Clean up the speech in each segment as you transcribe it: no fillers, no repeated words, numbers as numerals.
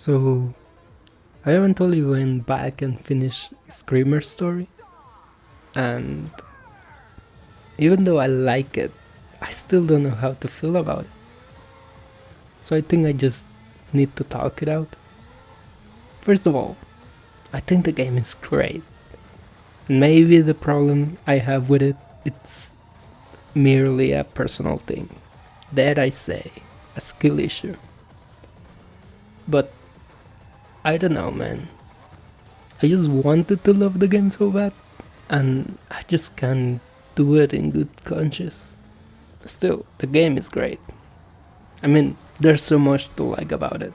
So I eventually went back and finished Screamer's story, and even though I like it, I still don't know how to feel about it. So I think I just need to talk it out. First of all, I think the game is great. Maybe the problem I have with it's merely a personal thing. That I say, a skill issue. But I don't know, man. I just wanted to love the game so bad, and I just can't do it in good conscience. Still, the game is great. I mean, there's so much to like about it.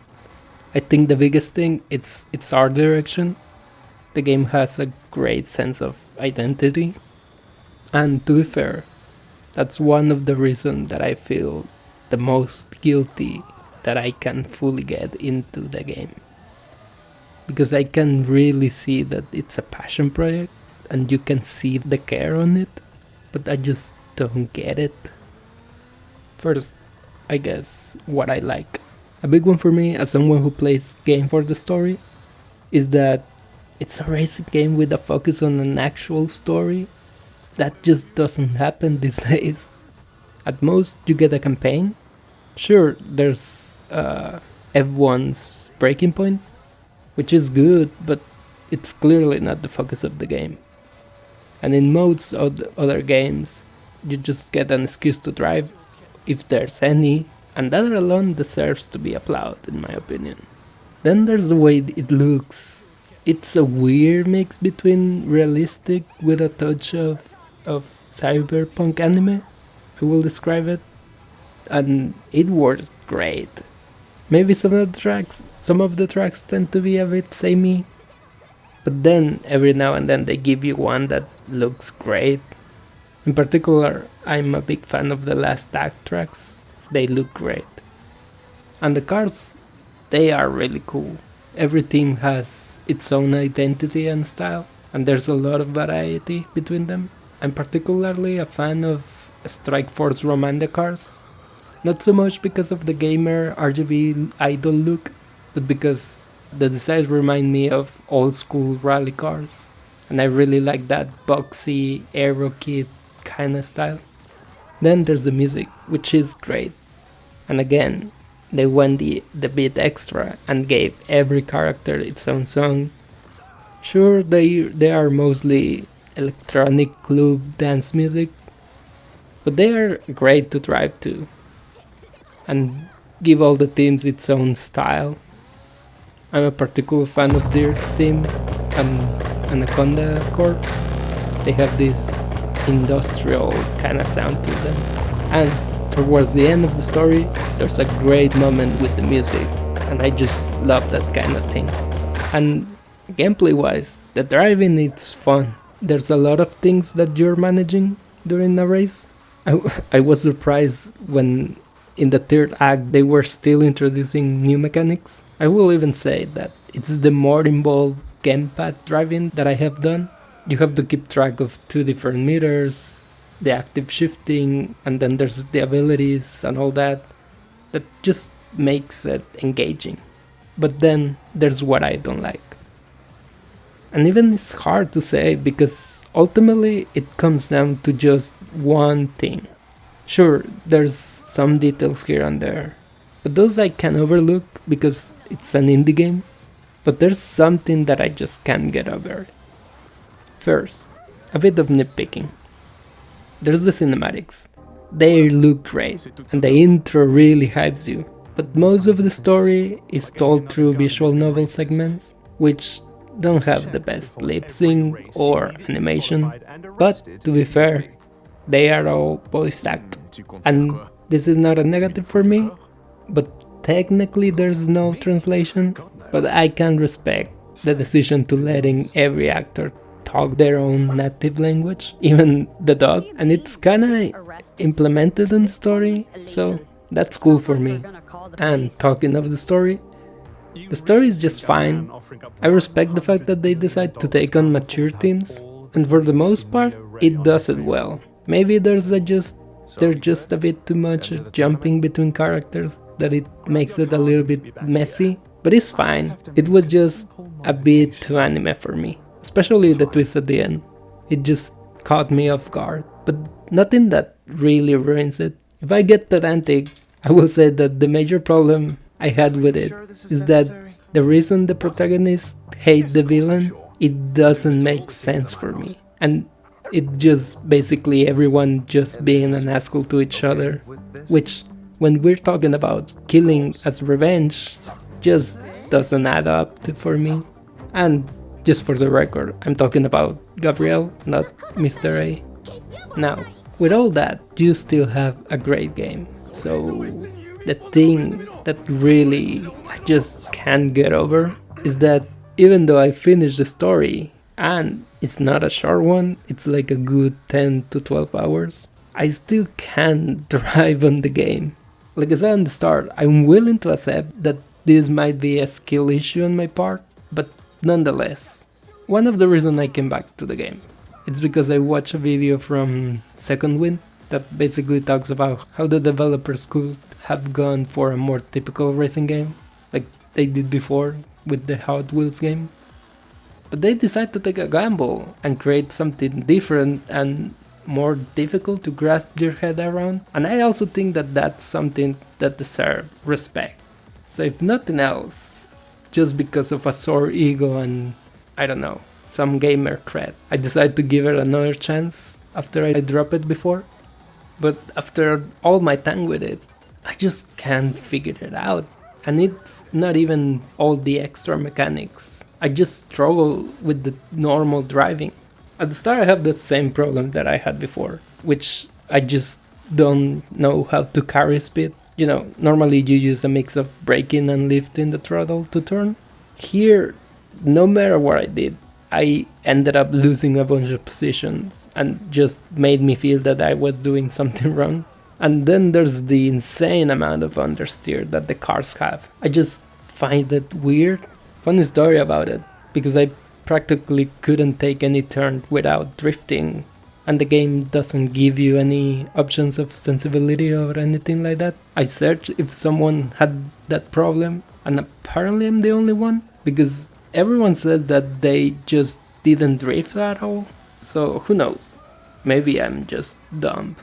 I think the biggest thing it's its art direction. The game has a great sense of identity, and to be fair, that's one of the reasons that I feel the most guilty that I can fully get into the game. Because I can really see that it's a passion project and you can see the care on it, but I just don't get it. First, I guess what I like. A big one for me as someone who plays game for the story is that it's a racing game with a focus on an actual story. That just doesn't happen these days. At most, you get a campaign. Sure, there's F1's Breaking Point, which is good, but it's clearly not the focus of the game. And in most of the other games, you just get an excuse to drive, if there's any, and that alone deserves to be applauded, in my opinion. Then there's the way it looks. It's a weird mix between realistic with a touch of cyberpunk anime, I will describe it, and it worked great. Maybe some of the tracks tend to be a bit samey, but then every now and then they give you one that looks great. In particular, I'm a big fan of the last act tracks. They look great. And the cars, they are really cool. Every team has its own identity and style, and there's a lot of variety between them. I'm particularly a fan of Strike Force Romanda cars. Not so much because of the gamer RGB idol look, but because the designs remind me of old school rally cars. And I really like that boxy, aero kit kinda style. Then there's the music, which is great. And again, they went the bit extra and gave every character its own song. Sure, they are mostly electronic club dance music, but they are great to drive to and give all the teams its own style. I'm a particular fan of Dirt's team and Anaconda Corps. They have this industrial kind of sound to them. And towards the end of the story, there's a great moment with the music, and I just love that kind of thing. And gameplay wise, the driving is fun. There's a lot of things that you're managing during a race. I was surprised when in the third act they were still introducing new mechanics. I will even say that it's the more involved gamepad driving that I have done. You have to keep track of two different meters, the active shifting, and then there's the abilities and all that. That just makes it engaging. But then there's what I don't like. And even it's hard to say because ultimately it comes down to just one thing. Sure, there's some details here and there, but those I can overlook because it's an indie game. But there's something that I just can't get over. First, a bit of nitpicking. There's the cinematics. They look great, and the intro really hypes you. But most of the story is told through visual novel segments, which don't have the best lip sync or animation. But to be fair, they are all voice acted. And this is not a negative for me, but technically there's no translation. But I can respect the decision to letting every actor talk their own native language, even the dog, and it's kinda implemented in the story, so that's cool for me. And talking of the story is just fine. I respect the fact that they decide to take on mature themes, and for the most part, it does it well. Maybe there's a bit too much jumping between characters that it makes it a little bit messy, But it's fine. It was just a bit too anime for me, especially the twist at the end. It just caught me off guard, but nothing that really ruins it. If I get pedantic, I will say that the major problem I had with it is that the reason the protagonist hates the villain, it doesn't make sense for me. And it just basically everyone just being an asshole to each other, which when we're talking about killing as revenge, just doesn't add up for me. And just for the record, I'm talking about Gabriel, not Mr. A. Now, with all that, you still have a great game. So the thing that really I just can't get over is that even though I finished the story, and it's not a short one, it's like a good 10 to 12 hours, I still can't drive on the game. Like I said on the start, I'm willing to accept that this might be a skill issue on my part, but nonetheless, one of the reasons I came back to the game, it's because I watched a video from Second Wind that basically talks about how the developers could have gone for a more typical racing game, like they did before with the Hot Wheels game. But they decided to take a gamble and create something different and more difficult to grasp your head around. And I also think that that's something that deserves respect. So if nothing else, just because of a sore ego and, I don't know, some gamer cred, I decided to give it another chance after I dropped it before. But after all my time with it, I just can't figure it out. And it's not even all the extra mechanics. I just struggle with the normal driving. At the start I have the same problem that I had before, which I just don't know how to carry speed. You know, normally you use a mix of braking and lifting the throttle to turn. Here, no matter what I did, I ended up losing a bunch of positions and just made me feel that I was doing something wrong. And then there's the insane amount of understeer that the cars have. I just find it weird. Funny story about it, because I practically couldn't take any turn without drifting, and the game doesn't give you any options of sensibility or anything like that. I searched if someone had that problem, and apparently I'm the only one, because everyone said that they just didn't drift at all. So who knows, maybe I'm just dumb.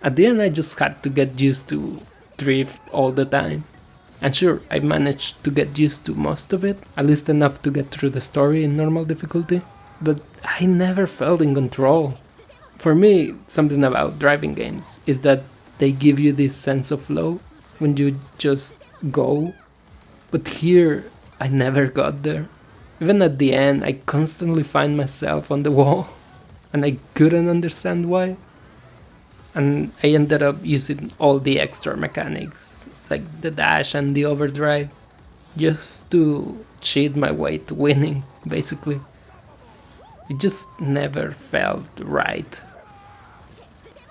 At the end I just had to get used to drift all the time. And sure, I managed to get used to most of it, at least enough to get through the story in normal difficulty, but I never felt in control. For me, something about driving games is that they give you this sense of flow when you just go, but here I never got there. Even at the end, I constantly find myself on the wall, and I couldn't understand why. And I ended up using all the extra mechanics, like the dash and the overdrive, just to cheat my way to winning, basically. It just never felt right.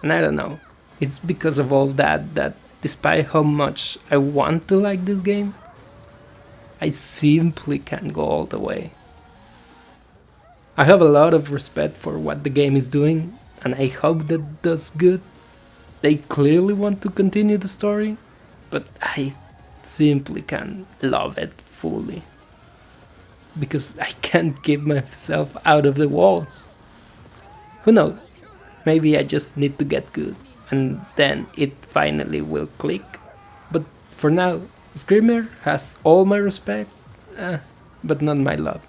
And I don't know, it's because of all that that despite how much I want to like this game, I simply can't go all the way. I have a lot of respect for what the game is doing, and I hope that it does good. They clearly want to continue the story, but I simply can't love it fully. Because I can't keep myself out of the walls. Who knows? Maybe I just need to get good, and then it finally will click. But for now, Screamer has all my respect, but not my love.